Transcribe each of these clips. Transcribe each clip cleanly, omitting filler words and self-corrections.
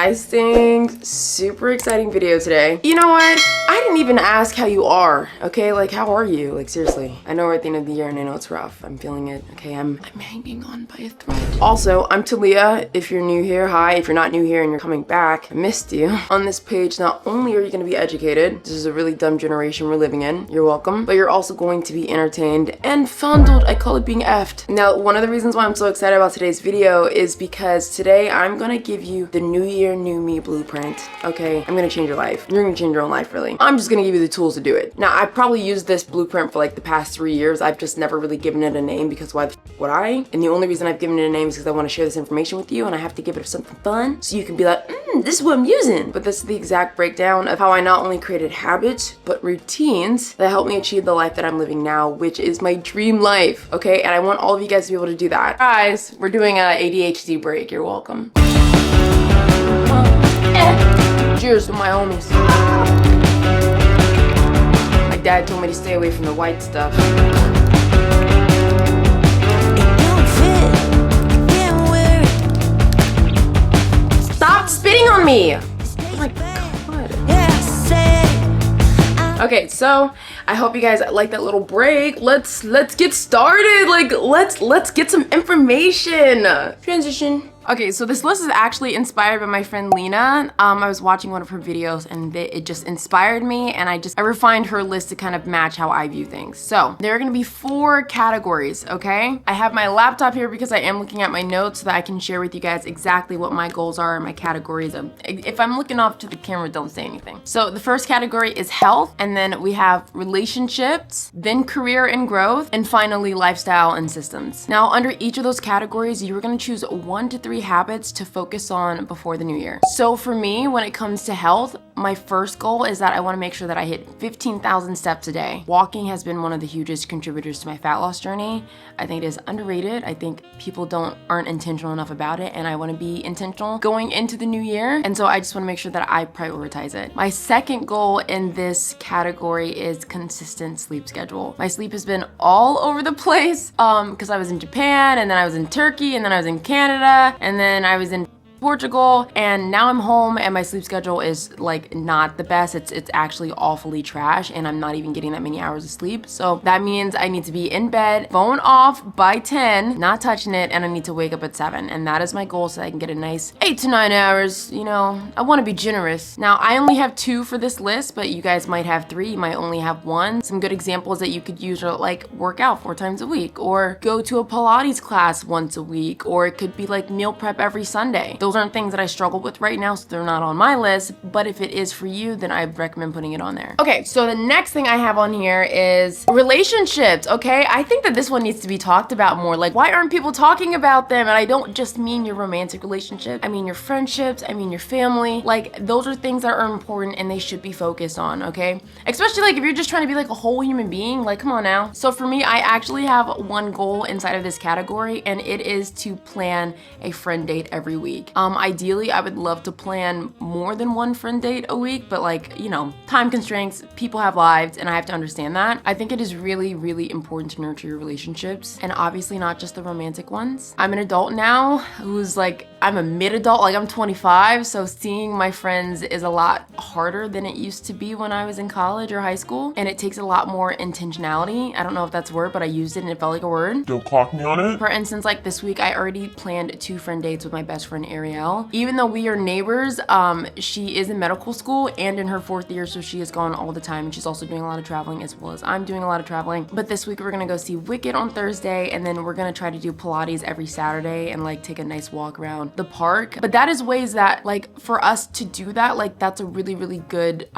guys think? Super exciting video today. You know what? I didn't even ask how you are, okay? Like, how are you? Like, seriously. I know we're at the end of the year and I know it's rough. I'm feeling it, okay? I'm hanging on by a thread. Also, I'm Talia. If you're new here, hi. If you're not new here and you're coming back, I missed you. On this page, not only are you gonna be educated, this is a really dumb generation we're living in, you're welcome, but you're also going to be entertained and fondled. I call it being effed. Now, one of the reasons why I'm so excited about today's video is because today I'm gonna give you the New Year, New Me blueprint, okay? I'm gonna change your life. You're gonna change your own life, really. I'm just gonna give you the tools to do it. Now, I probably used this blueprint for like the past 3 years. I've just never really given it a name because why the f would I? And the only reason I've given it a name is because I want to share this information with you and I have to give it something fun so you can be like, this is what I'm using. But this is the exact breakdown of how I not only created habits, but routines that help me achieve the life that I'm living now, which is my dream life, okay? And I want all of you guys to be able to do that. Guys, we're doing a ADHD break. You're welcome. Cheers to my homies. My dad told me to stay away from the white stuff. Stop spitting on me! Oh my god. Okay, so I hope you guys like that little break. Let's get started. Like let's get some information. Transition. Okay, so this list is actually inspired by my friend Lena. I was watching one of her videos and it just inspired me, and I refined her list to kind of match how I view things. So there are gonna be 4 categories, okay? I have my laptop here because I am looking at my notes so that I can share with you guys exactly what my goals are and my categories. If I'm looking off to the camera, don't say anything. So the first category is health, and then we have relationships, then career and growth, and finally lifestyle and systems. Now under each of those categories, you are gonna choose 1 to 3 habits to focus on before the new year. So for me, when it comes to health, my first goal is that I want to make sure that I hit 15,000 steps a day. Walking has been one of the hugest contributors to my fat loss journey. I think it is underrated. I think people aren't intentional enough about it, and I want to be intentional going into the new year. And so I just want to make sure that I prioritize it. My second goal in this category is consistent sleep schedule. My sleep has been all over the place because I was in Japan, and then I was in Turkey, and then I was in Canada, and then I was in Portugal, and now I'm home and my sleep schedule is like not the best. It's actually awfully trash, and I'm not even getting that many hours of sleep. So that means I need to be in bed, phone off by 10, not touching it, and I need to wake up at 7. And that is my goal, so I can get a nice 8 to 9 hours. You know, I want to be generous. Now I only have 2 for this list, but you guys might have 3, you might only have 1. Some good examples that you could use are like work out 4 times a week, or go to a Pilates class once a week, or it could be like meal prep every Sunday. Those aren't things that I struggle with right now, so they're not on my list, but if it is for you, then I recommend putting it on there. Okay, so the next thing I have on here is relationships, okay? I think that this one needs to be talked about more. Like, why aren't people talking about them? And I don't just mean your romantic relationship. I mean your friendships, I mean your family. Like, those are things that are important and they should be focused on, okay? Especially like if you're just trying to be like a whole human being, like, come on now. So for me, I actually have 1 goal inside of this category, and it is to plan a friend date every week. Ideally, I would love to plan more than 1 friend date a week, but like, you know, time constraints, people have lives, and I have to understand that. I think it is really, really important to nurture your relationships, and obviously not just the romantic ones. I'm an adult now who's like, I'm a mid-adult, like I'm 25, so seeing my friends is a lot harder than it used to be when I was in college or high school, and it takes a lot more intentionality. I don't know if that's a word, but I used it and it felt like a word. Don't clock me on it. For instance, like this week, I already planned 2 friend dates with my best friend Ariel. Even though we are neighbors, she is in medical school and in her 4th year, so she is gone all the time, and she's also doing a lot of traveling as well as I'm doing a lot of traveling. But this week we're gonna go see Wicked on Thursday, and then we're gonna try to do Pilates every Saturday and like take a nice walk around the park. But that is ways that like for us to do that, like that's a really, really good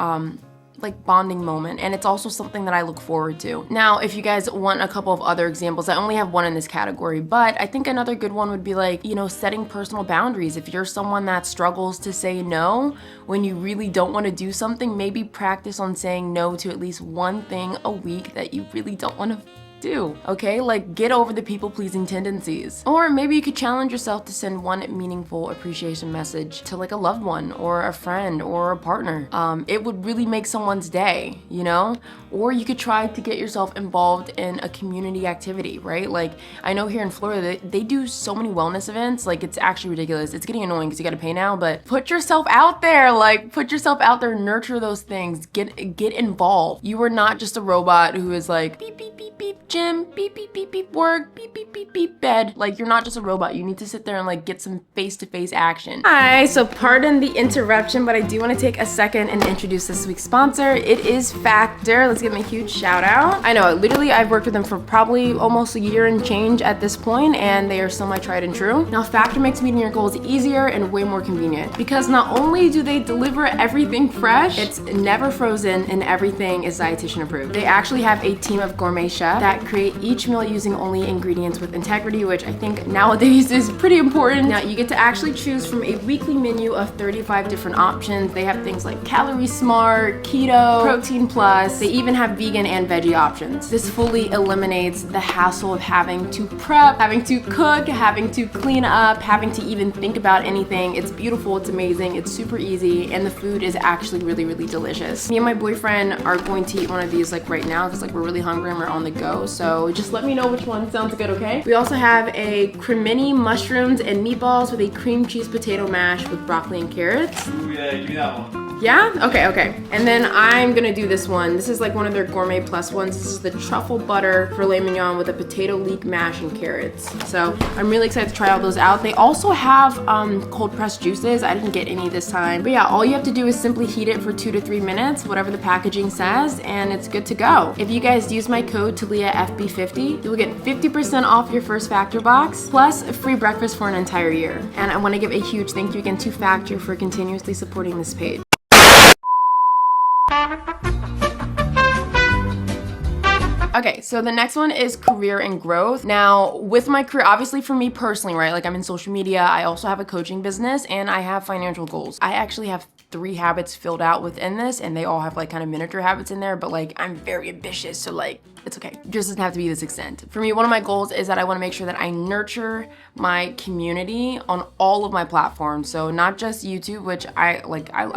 like bonding moment, and it's also something that I look forward to. Now, if you guys want a couple of other examples, I only have 1 in this category, but I think another good one would be like, you know, setting personal boundaries. If you're someone that struggles to say no when you really don't want to do something, maybe practice on saying no to at least 1 thing a week that you really don't want to do, okay? Like, get over the people-pleasing tendencies. Or maybe you could challenge yourself to send one meaningful appreciation message to like a loved one or a friend or a partner. It would really make someone's day, you know? Or you could try to get yourself involved in a community activity, right? Like, I know here in Florida, they do so many wellness events, like it's actually ridiculous. It's getting annoying because you gotta pay now, but put yourself out there, like put yourself out there, nurture those things, get involved. You are not just a robot who is like, beep, beep, beep, beep, gym, beep, beep, beep, beep, work, beep, beep, beep, beep, bed. Like, you're not just a robot. You need to sit there and like get some face-to-face action. Hi, so pardon the interruption, but I do want to take a second and introduce this week's sponsor. It is Factor. Let's give them a huge shout out. I know, literally, I've worked with them for probably almost a year and change at this point, and they are still my tried and true. Now, Factor makes meeting your goals easier and way more convenient because not only do they deliver everything fresh, it's never frozen and everything is dietitian approved. They actually have a team of gourmet chefs that create each meal using only ingredients with integrity, which I think nowadays is pretty important. Now, you get to actually choose from a weekly menu of 35 different options. They have things like Calorie Smart, Keto, Protein Plus. They even have vegan and veggie options. This fully eliminates the hassle of having to prep, having to cook, having to clean up, having to even think about anything. It's beautiful, it's amazing, it's super easy, and the food is actually really, really delicious. Me and my boyfriend are going to eat one of these like right now because like we're really hungry and we're on the go. So just let me know which one sounds good, okay? We also have a cremini mushrooms and meatballs with a cream cheese potato mash with broccoli and carrots. Ooh, yeah, give me that one. Yeah? Okay. And then I'm gonna do this one. This is like one of their gourmet plus ones. This is the truffle butter filet mignon with a potato leek mash and carrots. So I'm really excited to try all those out. They also have cold pressed juices. I didn't get any this time. But yeah, all you have to do is simply heat it for 2 to 3 minutes, whatever the packaging says, and it's good to go. If you guys use my code TALIAFB50, you will get 50% off your first Factor box, plus a free breakfast for an entire year. And I wanna give a huge thank you again to Factor for continuously supporting this page. Okay, so the next one is career and growth. Now, with my career, obviously for me personally, right? Like I'm in social media, I also have a coaching business, and I have financial goals. I actually have 3 habits filled out within this, and they all have like kind of miniature habits in there, but like I'm very ambitious, so like it's okay. It just doesn't have to be this extent. For me, one of my goals is that I wanna make sure that I nurture my community on all of my platforms. So not just YouTube, which I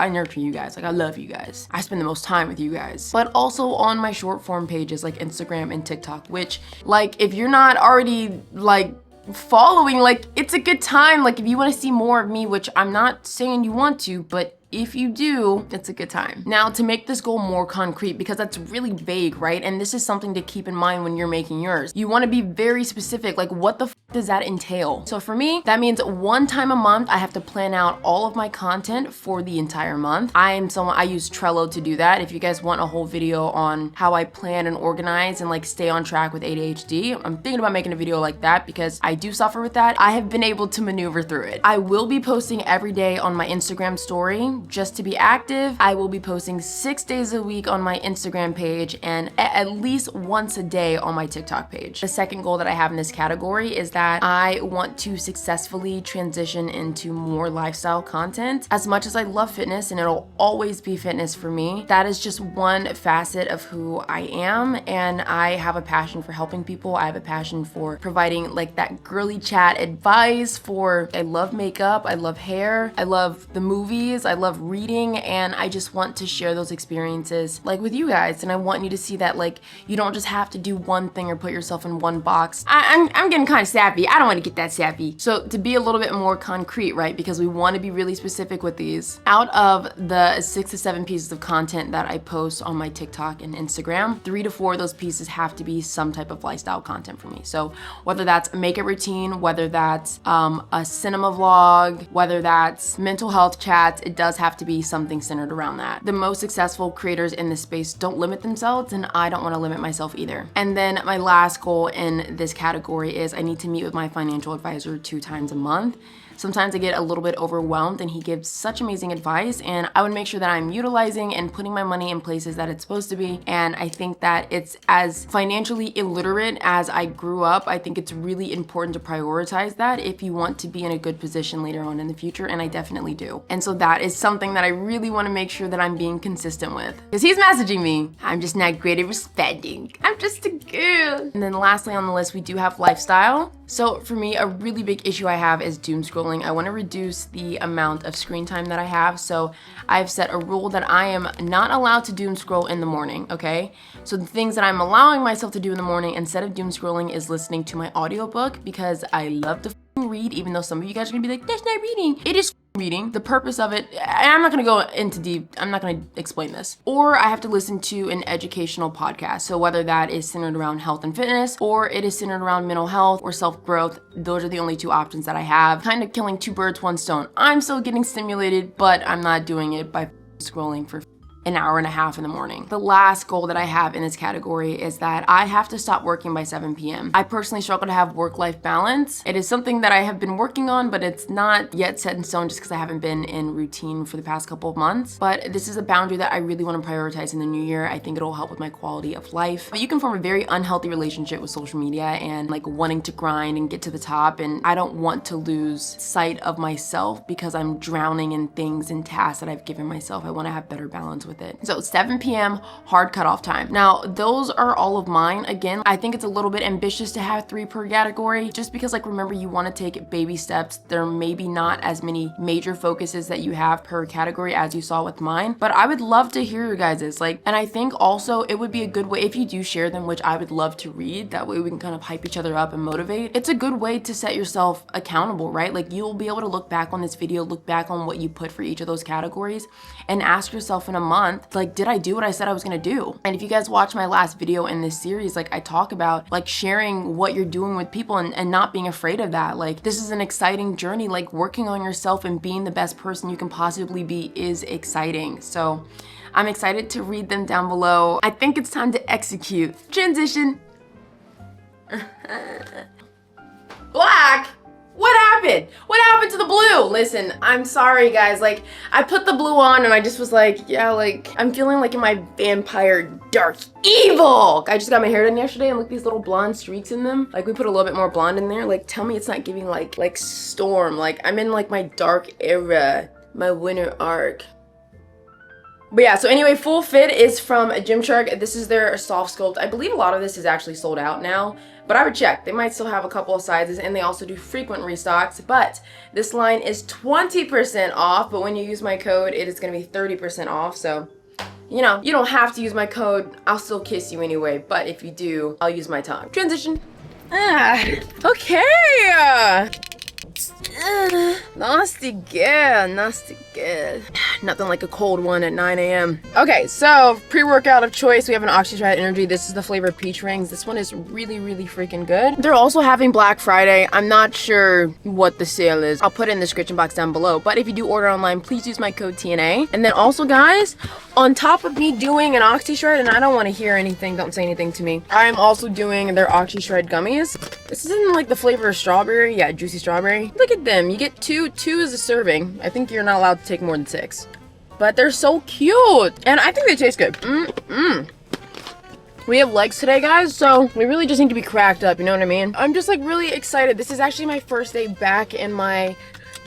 nurture you guys. Like I love you guys. I spend the most time with you guys. But also on my short form pages like Instagram and TikTok, which like if you're not already like following, like it's a good time. Like if you wanna see more of me, which I'm not saying you want to, but if you do, it's a good time. Now, to make this goal more concrete, because that's really vague, right? And this is something to keep in mind when you're making yours. You wanna be very specific, like what the f does that entail? So for me, that means 1 time a month, I have to plan out all of my content for the entire month. I use Trello to do that. If you guys want a whole video on how I plan and organize and like stay on track with ADHD, I'm thinking about making a video like that because I do suffer with that. I have been able to maneuver through it. I will be posting every day on my Instagram story just to be active. I will be posting 6 days a week on my Instagram page and at least once a day on my TikTok page. The second goal that I have in this category is that I want to successfully transition into more lifestyle content. As much as I love fitness and it'll always be fitness for me, that is just one facet of who I am, and I have a passion for helping people. I have a passion for providing like that girly chat advice I love makeup, I love hair, I love the movies, I love reading, and I just want to share those experiences like with you guys. And I want you to see that like you don't just have to do one thing or put yourself in one box. I'm getting kind of sappy. I don't want to get that sappy. So to be a little bit more concrete, right? Because we want to be really specific with these. Out of the 6 to 7 pieces of content that I post on my TikTok and Instagram, 3 to 4 of those pieces have to be some type of lifestyle content for me. So whether that's a makeup routine, whether that's a cinema vlog, whether that's mental health chats, it does have to be something centered around that. The most successful creators in this space don't limit themselves, and I don't want to limit myself either. And then my last goal in this category is I need to meet with my financial advisor 2 times a month. sometimes I get a little bit overwhelmed, and he gives such amazing advice, and I would make sure that I'm utilizing and putting my money in places that it's supposed to be. And I think that it's as financially illiterate as I grew up. I think it's really important to prioritize that if you want to be in a good position later on in the future, and I definitely do. And so that is something that I really want to make sure that I'm being consistent with, because he's messaging me, I'm just not great at spending. I'm just a girl. And then lastly on the list, we do have lifestyle. So for me, a really big issue I have is doom scrolling. I want to reduce the amount of screen time that I have. So I've set a rule that I am not allowed to doom scroll in the morning, okay? So the things that I'm allowing myself to do in the morning instead of doom scrolling is listening to my audiobook, because I love to read, even though some of you guys are gonna be like, that's not reading. It is reading. The purpose of it, I'm not gonna go into deep, I'm not gonna explain this. Or I have to listen to an educational podcast. So whether that is centered around health and fitness, or it is centered around mental health or self-growth, those are the only two options that I have. Kind of killing two birds, one stone. I'm still getting stimulated, but I'm not doing it by scrolling for an hour and a half in the morning. The last goal that I have in this category is that I have to stop working by 7 p.m. I personally struggle to have work-life balance. It is something that I have been working on, but it's not yet set in stone just because I haven't been in routine for the past couple of months. But this is a boundary that I really want to prioritize in the new year. I think it'll help with my quality of life. But you can form a very unhealthy relationship with social media and like wanting to grind and get to the top. And I don't want to lose sight of myself because I'm drowning in things and tasks that I've given myself. I want to have better balance with it. So 7 p.m. hard cutoff time. Now, those are all of mine. Again, I think it's a little bit ambitious to have 3 per category, just because like, remember, you want to take baby steps. There may be not as many major focuses that you have per category as you saw with mine, but I would love to hear your guys's, like, and I think also it would be a good way if you do share them, which I would love to read. That way we can kind of hype each other up and motivate. It's a good way to set yourself accountable, right? Like, you'll be able to look back on this video, look back on what you put for each of those categories, and ask yourself in a month, like, did I do what I said I was gonna do? And if you guys watch my last video in this series, like, I talk about like sharing what you're doing with people and not being afraid of that. Like, this is an exciting journey. Like, working on yourself and being the best person you can possibly be is exciting. So I'm excited to read them down below. I think it's time to execute. Transition. Black. What happened? What happened to the blue? Listen, I'm sorry guys, like, I put the blue on and I just was like, yeah, like, I'm feeling like in my vampire dark evil. I just got my hair done yesterday and look, these little blonde streaks in them. Like, we put a little bit more blonde in there. Like, tell me it's not giving like storm. Like, I'm in like my dark era, my winter arc. But yeah, so anyway, full fit is from Gymshark. This is their soft sculpt. I believe a lot of this is actually sold out now, but I would check. They might still have a couple of sizes, and they also do frequent restocks. But this line is 20% off, but when you use my code, it is gonna be 30% off. So, you know, you don't have to use my code. I'll still kiss you anyway, but if you do, I'll use my tongue. Transition. Okay. Nasty girl, nasty girl. Nothing like a cold one at 9 a.m. Okay, so pre-workout of choice, we have an Oxytried Energy. This is the flavor Peach Rings. This one is really, really freaking good. They're also having Black Friday. I'm not sure what the sale is. I'll put it in the description box down below. But if you do order online, please use my code TNA. And then also, guys, on top of me doing an Oxytried, and I don't want to hear anything, don't say anything to me, I'm also doing their Oxytried gummies. This is in like the flavor of strawberry. Yeah, juicy strawberry. Look at them. You get two is a serving. I think you're not allowed to take more than 6. But they're so cute. And I think they taste good. We have legs today, guys, so we really just need to be cracked up, you know what I mean? I'm just like really excited. This is actually my first day back in my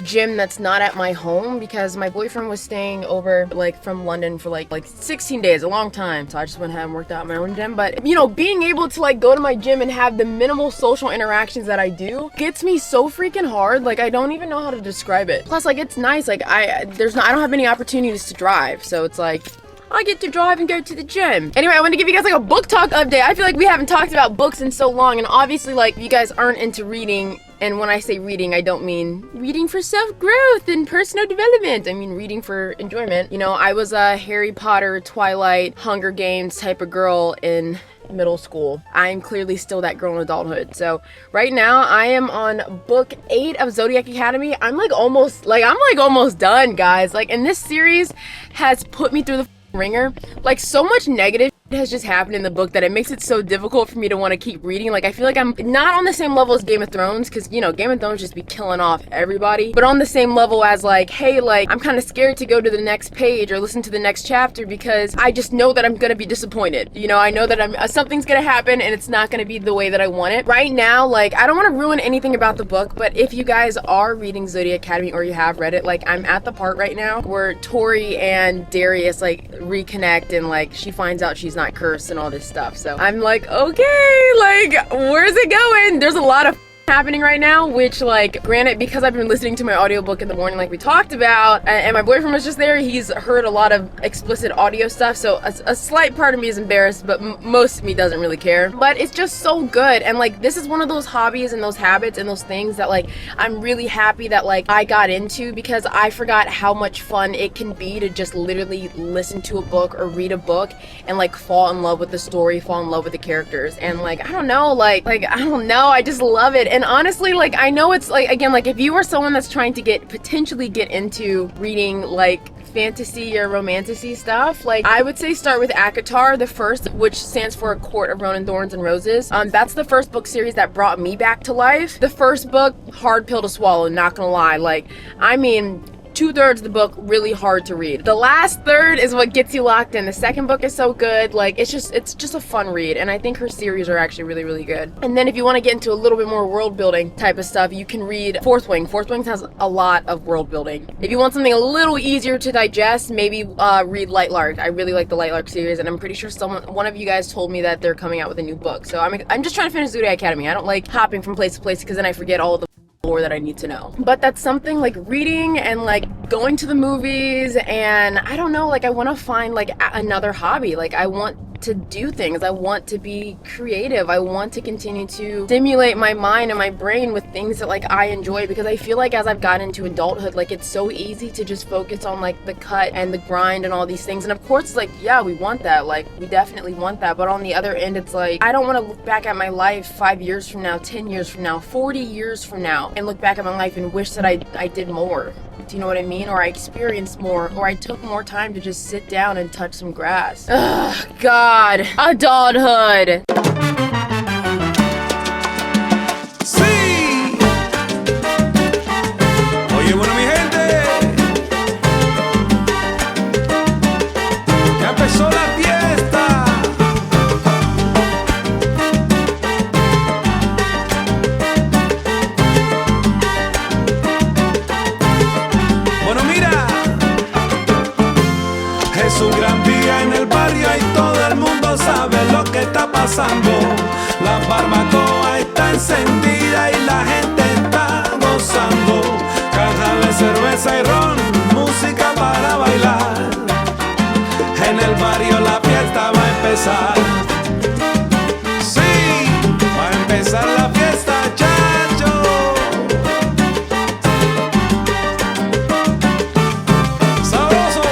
gym that's not at my home, because my boyfriend was staying over like from London for like 16 days, a long time. So I just went ahead and worked out my own gym. But you know, being able to like go to my gym and have the minimal social interactions that I do gets me so freaking hard. Like, I don't even know how to describe it. Plus, like, it's nice. Like, I don't have any opportunities to drive, so it's like I get to drive and go to the gym. Anyway, I want to give you guys like a book talk update. I feel like we haven't talked about books in so long, and obviously like you guys aren't into reading. And when I say reading, I don't mean reading for self-growth and personal development. I mean reading for enjoyment. You know, I was a Harry Potter, Twilight, Hunger Games type of girl in middle school. I'm clearly still that girl in adulthood. So right now I am on book 8 of Zodiac Academy. I'm almost done, guys. Like, and this series has put me through the ringer. Like, so much negative has just happened in the book that it makes it so difficult for me to want to keep reading. Like, I feel like I'm not on the same level as Game of Thrones, because, you know, Game of Thrones just be killing off everybody, but on the same level as, like, hey, like, I'm kind of scared to go to the next page or listen to the next chapter because I just know that I'm gonna be disappointed. You know, I know that something's gonna happen and it's not gonna be the way that I want it. Right now, like, I don't want to ruin anything about the book, but if you guys are reading Zodiac Academy or you have read it, like, I'm at the part right now where Tori and Darius, like, reconnect and, like, she finds out she's not cursed and all this stuff. So I'm like, okay, like, where's it going? There's a lot of happening right now, which, like, granted, because I've been listening to my audiobook in the morning like we talked about, and my boyfriend was just there, he's heard a lot of explicit audio stuff, so a slight part of me is embarrassed, but most of me doesn't really care. But it's just so good, and, like, this is one of those hobbies and those habits and those things that, like, I'm really happy that, like, I got into, because I forgot how much fun it can be to just literally listen to a book or read a book and, like, fall in love with the story, fall in love with the characters, and, like, I don't know, like I don't know, I just love it. And honestly, like, I know it's, like, again, like, if you are someone that's trying to potentially get into reading, like, fantasy or romantasy stuff, like, I would say start with ACOTAR, the first, which stands for A Court of Rowan Thorns and Roses. That's the first book series that brought me back to life. The first book, hard pill to swallow, not gonna lie. Like, I mean, 2/3 of the book really hard to read. The last third is what gets you locked in. The second book is so good. Like, it's just a fun read, and I think her series are actually really, really good. And then if you want to get into a little bit more world building type of stuff, you can read Fourth Wing. Fourth Wing has a lot of world building. If you want something a little easier to digest, maybe read Light Lark. I really like the Light Lark series, and I'm pretty sure one of you guys told me that they're coming out with a new book. So I'm just trying to finish Zodiac Academy. I don't like hopping from place to place because then I forget all the lore that I need to know. But that's something, like, reading and, like, going to the movies, and I don't know, like, I want to find, like, another hobby. Like, I want to do things. I want to be creative. I want to continue to stimulate my mind and my brain with things that, like, I enjoy, because I feel like as I've gotten into adulthood, like, it's so easy to just focus on, like, the cut and the grind and all these things. And of course, it's like, yeah, we want that. Like, we definitely want that. But on the other end, it's like, I don't want to look back at my life 5 years from now, 10 years from now, 40 years from now, and look back at my life and wish that I did more. Do you know what I mean? Or I experienced more, or I took more time to just sit down and touch some grass. Ugh, God, adulthood. Sí. Oye, bueno, mi gente, ya empezó la fiesta. Bueno, mira, es un gran día en el barrio y todo el mundo sabe lo que está pasando. La barbacoa está encendida y la gente está gozando. Caja de cerveza y ron, música para bailar. En el barrio la fiesta va a empezar. Sí, va a empezar la fiesta, chacho. Sabroso.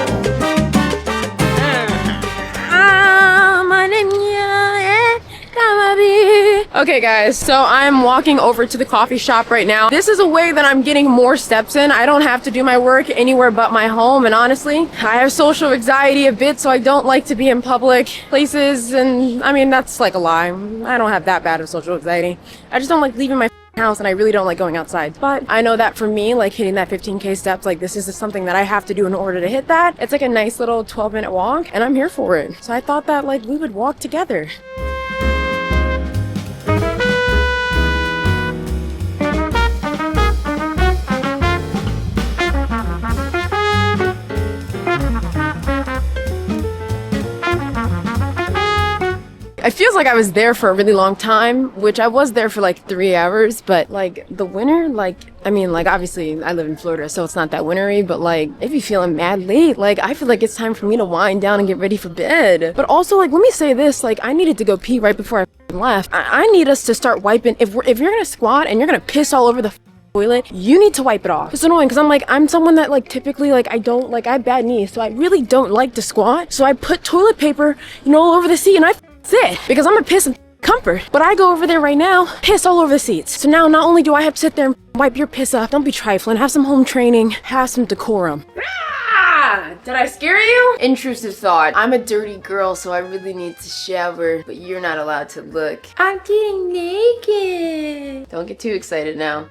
Okay guys, so I'm walking over to the coffee shop right now. This is a way that I'm getting more steps in. I don't have to do my work anywhere but my home, and honestly, I have social anxiety a bit, so I don't like to be in public places, and I mean, that's like a lie. I don't have that bad of social anxiety. I just don't like leaving my house, and I really don't like going outside. But I know that for me, like, hitting that 15K steps, like, this is something that I have to do in order to hit that. It's like a nice little 12-minute walk, and I'm here for it. So I thought that, like, we would walk together. It feels like I was there for a really long time, which I was there for like 3 hours, but like the winter, like, I mean, like, obviously I live in Florida, so it's not that wintry, but like, if you're feeling mad late, like, I feel like it's time for me to wind down and get ready for bed. But also, like, let me say this, like, I needed to go pee right before I left. I need us to start wiping. If you're gonna squat and you're gonna piss all over the toilet, you need to wipe it off. It's annoying because I'm someone that, like, typically, like, I have bad knees, so I really don't like to squat. So I put toilet paper, you know, all over the seat, and I sit because I'm a piss and comfort. But I go over there right now, piss all over the seats. So now not only do I have to sit there and wipe your piss off, don't be trifling, have some home training, have some decorum. Did I scare you? Intrusive thought. I'm a dirty girl, so I really need to shower, but you're not allowed to look. I'm getting naked. Don't get too excited now.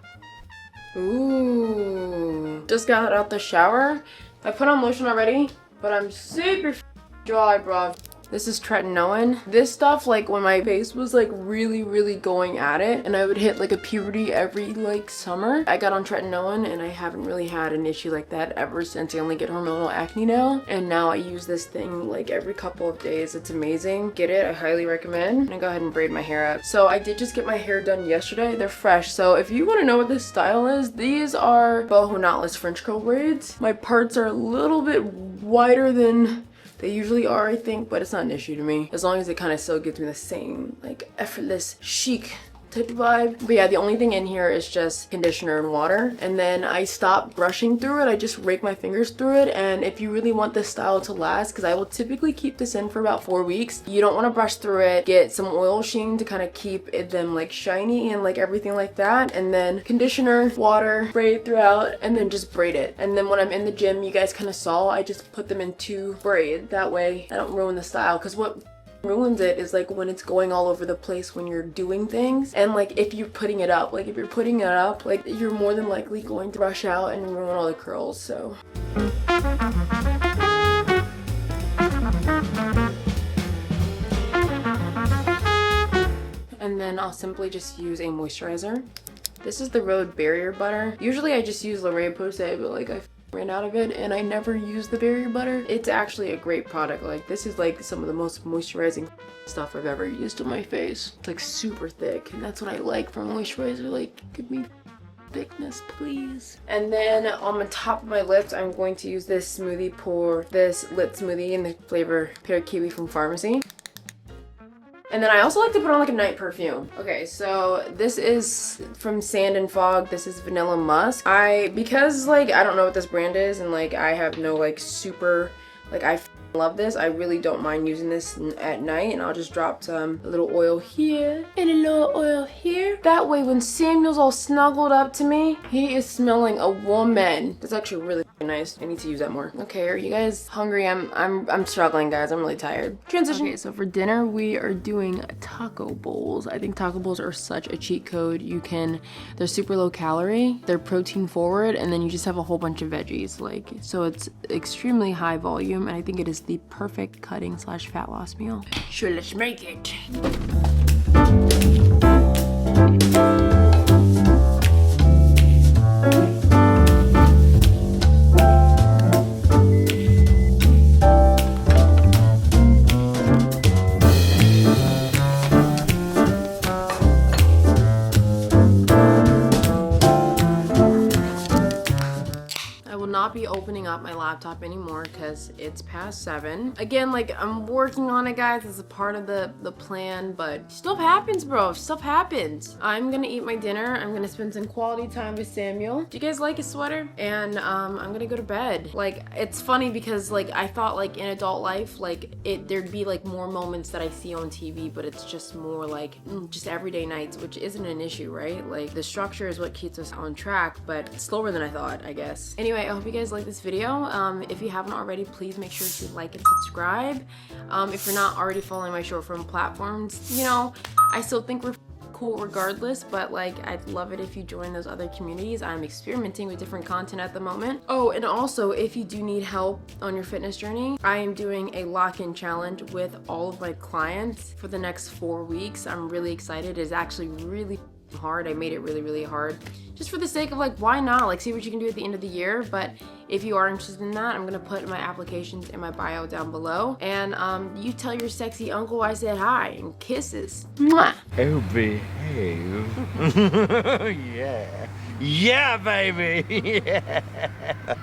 Ooh. Just got out the shower. I put on lotion already, but I'm super dry, bro. This is tretinoin. This stuff, like when my face was like really going at it and I would hit like a puberty every like summer, I got on tretinoin and I haven't really had an issue like that ever since. I only get hormonal acne now, and now I use this thing like every couple of days. It's amazing. Get it, I highly recommend. I'm gonna go ahead and braid my hair up. So I did just get my hair done yesterday. They're fresh. So if you want to know what this style is, these are boho knotless French curl braids. My parts are a little bit wider than they usually are, I think, but it's not an issue to me. As long as it kind of still gives me the same, like, effortless, chic type of vibe. But yeah, the only thing in here is just conditioner and water. And then I stop brushing through it. I just rake my fingers through it. And if you really want this style to last, because I will typically keep this in for about 4 weeks, you don't want to brush through it. Get some oil sheen to kind of keep them like shiny and like everything like that. And then conditioner, water, braid throughout, and then just braid it. And then when I'm in the gym, you guys kind of saw, I just put them in 2 braids. That way I don't ruin the style, because what ruins it is like when it's going all over the place when you're doing things, and like if you're putting it up, like you're more than likely going to rush out and ruin all the curls. So and then I'll simply just use a moisturizer. This is the Road Barrier Butter. Usually I just use La Roche-Posay, but like I ran out of it and I never use the barrier butter. It's actually a great product. Like this is like some of the most moisturizing stuff I've ever used on my face. It's like super thick, and that's what I like from moisturizer. Like, give me thickness, please. And then on the top of my lips, I'm going to use this smoothie pour, this lit smoothie in the flavor Pear Kiwi from Pharmacy. And then I also like to put on like a night perfume. Okay, so this is from Sand and Fog. This is Vanilla Musk. Because like I don't know what this brand is, and like I have no like super, like I love this. I really don't mind using this at night, and I'll just drop some a little oil here and a little oil here. That way when Samuel's all snuggled up to me, he is smelling a woman. That's actually really nice. I need to use that more. Okay, are you guys hungry? I'm struggling, guys. I'm really tired. Transition. Okay, so for dinner we are doing taco bowls. I think taco bowls are such a cheat code. They're super low calorie, they're protein forward, and then you just have a whole bunch of veggies. Like, so it's extremely high volume, and I think it is the perfect cutting / fat loss meal. Sure, let's make it. Be opening up my laptop anymore because it's past 7. Again, like I'm working on it, guys. It's a part of the plan, but stuff happens, bro. Stuff happens. I'm gonna eat my dinner. I'm gonna spend some quality time with Samuel. Do you guys like his sweater? And I'm gonna go to bed. Like, it's funny because like I thought like in adult life, like there'd be like more moments that I see on TV, but it's just more like just everyday nights, which isn't an issue, right? Like the structure is what keeps us on track, but it's slower than I thought, I guess. Anyway, I hope you guys like this video. If you haven't already, please make sure to like and subscribe. If you're not already following my short form platforms, you know, I still think we're cool regardless, but like I'd love it if you join those other communities. I'm experimenting with different content at the moment. Oh, and also if you do need help on your fitness journey, I am doing a lock-in challenge with all of my clients for the next 4 weeks. I'm really excited. It's actually really hard. I made it really hard just for the sake of like, why not, like see what you can do at the end of the year. But if you are interested in that, I'm gonna put my applications in my bio down below, and you tell your sexy uncle I said hi, and kisses. Mwah. Oh, behave. Yeah baby. Yeah.